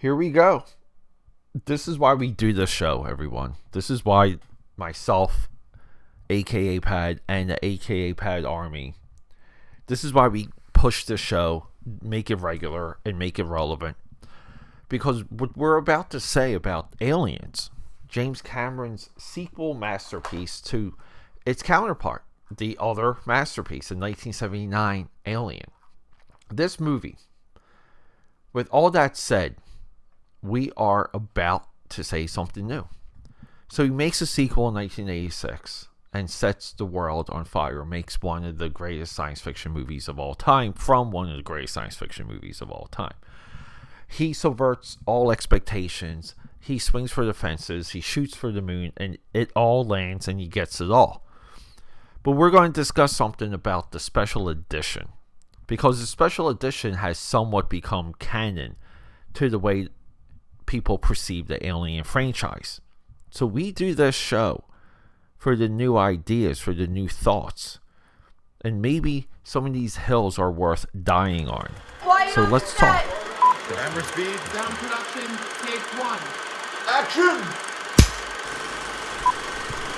Here we go. This is why we do this show, everyone. This is why myself, AKAPAD, and the AKAPAD Army, this is why we push this show, make it regular, and make it relevant. Because what we're about to say about Aliens, James Cameron's sequel masterpiece to its counterpart, the other masterpiece, the 1979 Alien. This movie, with all that said, we are about to say something new. So he makes a sequel in 1986 and sets the world on fire, makes one of the greatest science fiction movies of all time from one of the greatest science fiction movies of all time. He subverts all expectations. He swings for the fences. He shoots for the moon, and it all lands, and he gets it all. But we're going to discuss something about the special edition, because the special edition has somewhat become canon to the way people perceive the Alien franchise. So we do this show for the new ideas, for the new thoughts. And maybe some of these hills are worth dying on. So let's talk. Camera speed. Sound production, take one. Action!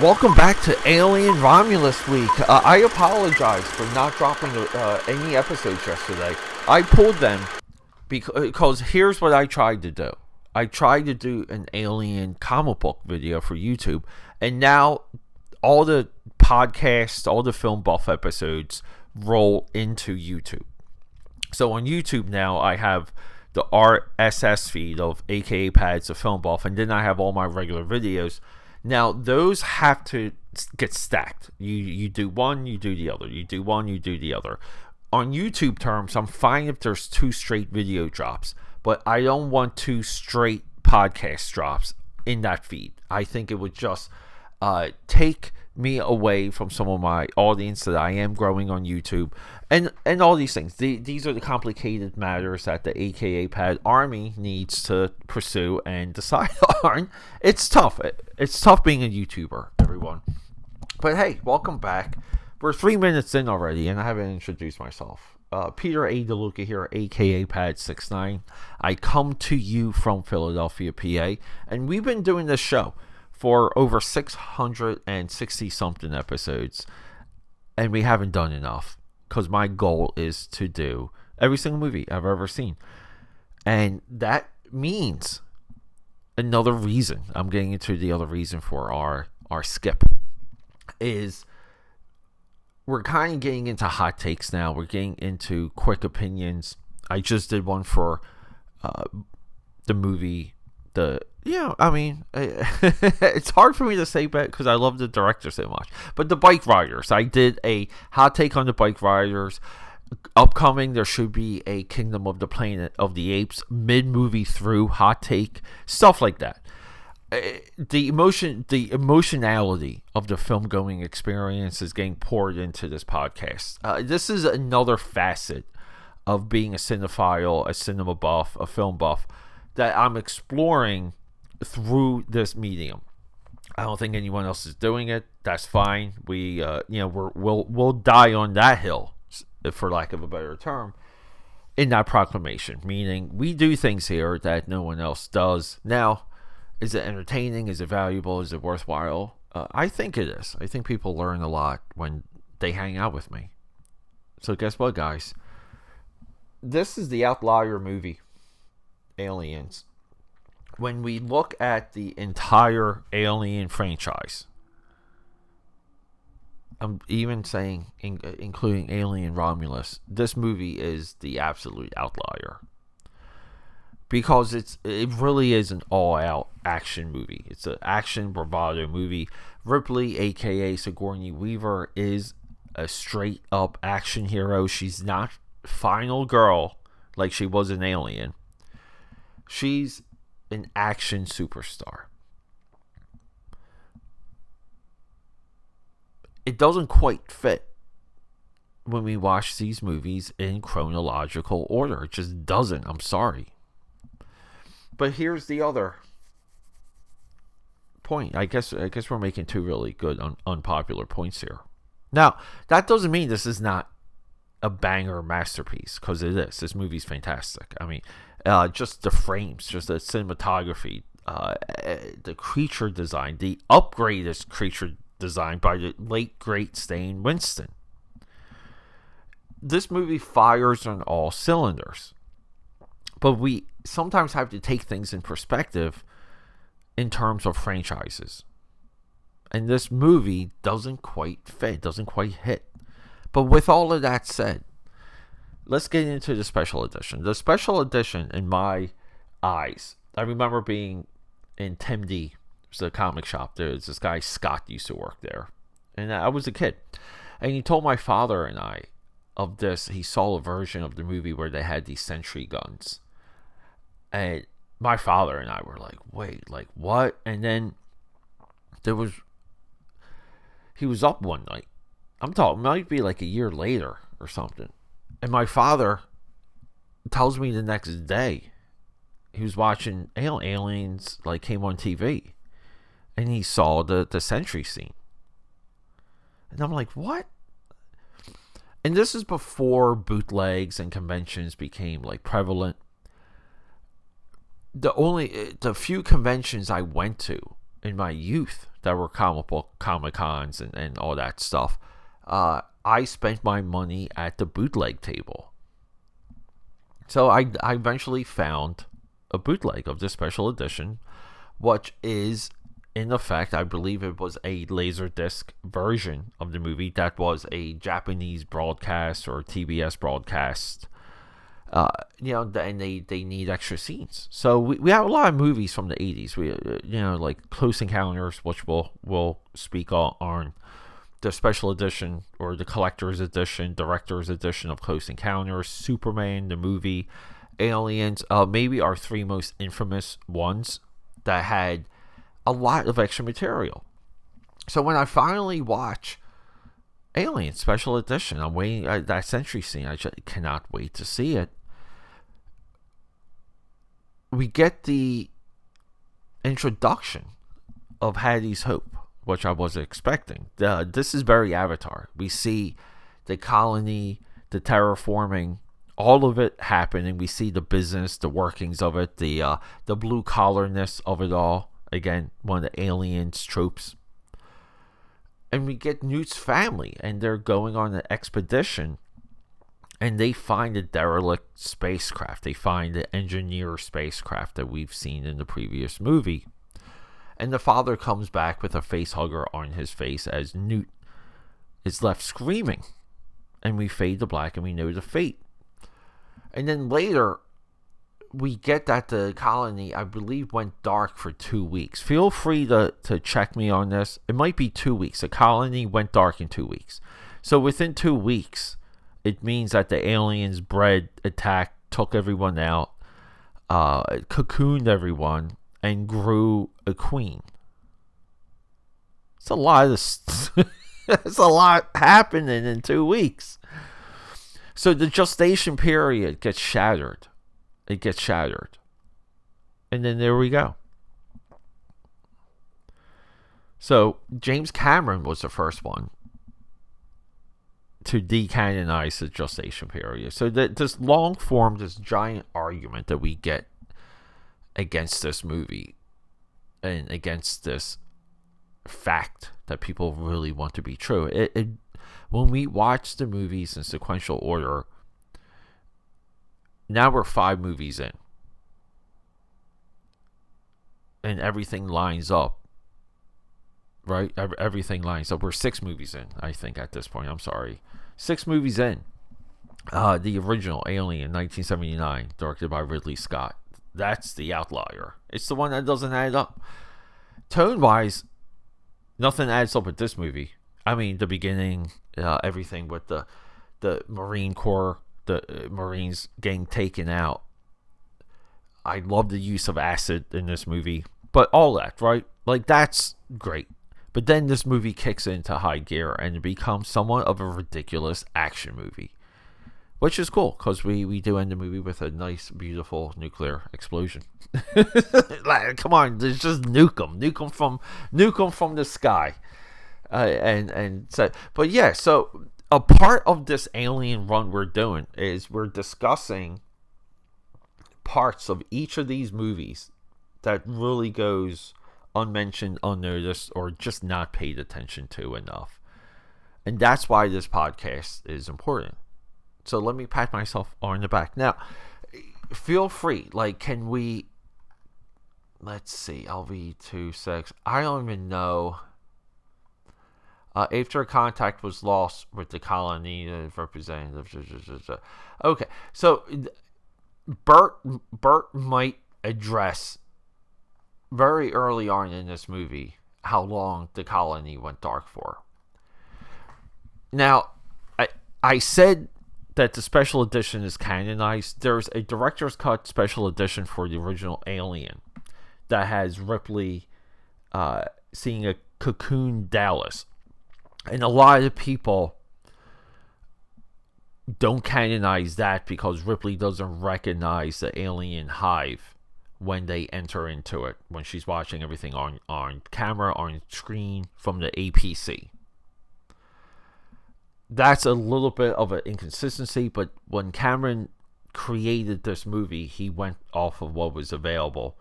Welcome back to Alien Romulus Week. I apologize for not dropping any episodes yesterday. I pulled them because here's what I tried to do. I tried to do an Alien comic book video for YouTube, and now all the podcasts, all the Film Buff episodes roll into YouTube. So on YouTube now, I have the RSS feed of AKAPAD's The Film Buff, and then I have all my regular videos. Now, those have to get stacked. You do one, you do the other. You do one, you do the other. On YouTube terms, I'm fine if there's 2 straight video drops, but I don't want 2 straight podcast drops in that feed. I think it would just take me away from some of my audience that I am growing on YouTube, and all these things. These are the complicated matters that the AKAPAD Army needs to pursue and decide on. It's tough. It's tough being a YouTuber, everyone. But hey, welcome back. We're 3 minutes in already, and I haven't introduced myself. Peter A. DeLuca here, AKAPAD69. I come to you from Philadelphia, PA, and we've been doing this show for over 660 something episodes, and we haven't done enough, because my goal is to do every single movie I've ever seen. And that means another reason, I'm getting into the other reason for our skip, is we're kind of getting into hot takes now. We're getting into quick opinions. I just did one for the movie. It's hard for me to say that because I love the director so much. But the Bike Riders, I did a hot take on the Bike Riders. Upcoming, there should be a Kingdom of the Planet of the Apes mid-movie through hot take, stuff like that. The emotionality of the film-going experience is getting poured into this podcast. This is another facet of being a cinephile, a cinema buff, a film buff that I'm exploring through this medium. I don't think anyone else is doing it. That's fine. We'll die on that hill, for lack of a better term, in that proclamation. Meaning, we do things here that no one else does. Now, is it entertaining? Is it valuable? Is it worthwhile? I think it is. I think people learn a lot when they hang out with me. So guess what, guys? This is the outlier movie, Aliens. When we look at the entire Alien franchise, I'm even saying, including Alien Romulus, this movie is the absolute outlier. Because it really is an all-out action movie. It's an action bravado movie. Ripley, a.k.a. Sigourney Weaver, is a straight-up action hero. She's not final girl like she was in Alien. She's an action superstar. It doesn't quite fit when we watch these movies in chronological order. It just doesn't. I'm sorry. But here's the other point. I guess we're making 2 really good unpopular points here. Now, that doesn't mean this is not a banger masterpiece, because it is. This movie's fantastic. I mean, Just the frames, just the cinematography, the creature design, the upgraded creature design by the late great Stan Winston. This movie fires on all cylinders, but we sometimes have to take things in perspective in terms of franchises. And this movie doesn't quite fit, doesn't quite hit. But with all of that said, let's get into the special edition. The special edition, in my eyes, I remember being in Tim D, it was a comic shop. There's this guy, Scott, used to work there. And I was a kid. And he told my father and I of this. He saw a version of the movie where they had these sentry guns. And my father and I were like, wait, like what? And then he was up one night. I'm talking, might be like a year later or something. And my father tells me the next day he was watching Aliens, like, came on TV. And he saw the sentry scene. And I'm like, what? And this is before bootlegs and conventions became, like, prevalent. The few conventions I went to in my youth that were Comic-Cons and all that stuff, I spent my money at the bootleg table. So I eventually found a bootleg of this special edition, which is, in effect, I believe it was a Laserdisc version of the movie that was a Japanese broadcast or TBS broadcast. And they need extra scenes. So we have a lot of movies from the 80s. We, like Close Encounters, which we'll speak on the special edition or the collector's edition, director's edition of Close Encounters, Superman, the movie, Aliens, maybe our three most infamous ones that had a lot of extra material. So when I finally watch Alien Special Edition, I'm waiting at that sentry scene. I just cannot wait to see it. We get the introduction of Hattie's Hope, which I wasn't expecting. This is very Avatar. We see the colony, the terraforming, all of it happening. We see the business, the workings of it, the blue collarness of it all. Again, one of the aliens tropes. And we get Newt's family, and they're going on an expedition, and they find a derelict spacecraft. They find the engineer spacecraft that we've seen in the previous movie. And the father comes back with a face hugger on his face as Newt is left screaming. And we fade to black, and we know the fate. And then later, we get that the colony, I believe, went dark for 2 weeks. Feel free to check me on this. It might be 2 weeks. The colony went dark in 2 weeks. So within 2 weeks, it means that the aliens bred, attacked, took everyone out, cocooned everyone, and grew a queen. It's a lot of it's a lot happening in 2 weeks. So the gestation period gets shattered. It gets shattered. And then there we go. So James Cameron was the first one to decanonize the gestation period. So this long form, this giant argument that we get against this movie and against this fact that people really want to be true. When we watch the movies in sequential order, now we're 5 movies in, and everything lines up, right? Everything lines up. We're 6 movies in, I think, at this point. I'm sorry. 6 movies in. The original Alien, 1979, directed by Ridley Scott. That's the outlier. It's the one that doesn't add up. Tone-wise, nothing adds up with this movie. I mean, the beginning, everything with the Marine Corps, the Marines getting taken out. I love the use of acid in this movie. But all that, right? Like, that's great. But then this movie kicks into high gear and it becomes somewhat of a ridiculous action movie. Which is cool, because we do end the movie with a nice, beautiful nuclear explosion. Like, come on, there's just nuke them from the sky, and so. But yeah, so a part of this alien run we're doing is we're discussing parts of each of these movies that really goes unmentioned, unnoticed, or just not paid attention to enough. And that's why this podcast is important. So let me pat myself on the back. Now, feel free. Like, can we... Let's see. LV26. I don't even know. After contact was lost with the colony representative. Okay. So, Bert might address very early on in this movie how long the colony went dark for. Now, I said that the special edition is canonized. There's a director's cut special edition for the original Alien that has Ripley seeing a cocoon Dallas. And a lot of people don't canonize that because Ripley doesn't recognize the alien hive when they enter into it, when she's watching everything on camera, on screen from the APC. That's a little bit of an inconsistency, but when Cameron created this movie, he went off of what was available.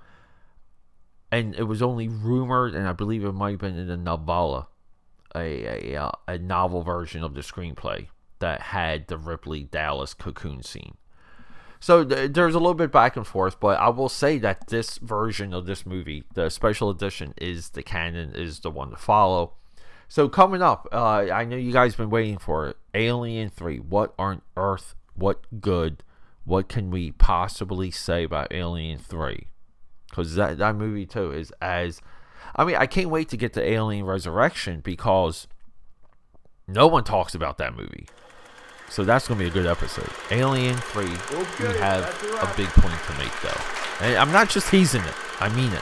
And it was only rumored, and I believe it might have been in the novella, a novel version of the screenplay that had the Ripley Dallas cocoon scene. So there's a little bit back and forth, but I will say that this version of this movie, the special edition, is the canon, is the one to follow. So coming up, I know you guys have been waiting for it. Alien 3. What on earth? What good? What can we possibly say about Alien 3? Because that movie too is as... I mean, I can't wait to get to Alien Resurrection because no one talks about that movie. So that's going to be a good episode. Alien 3, we have a big point to make though. And I'm not just teasing it. I mean it.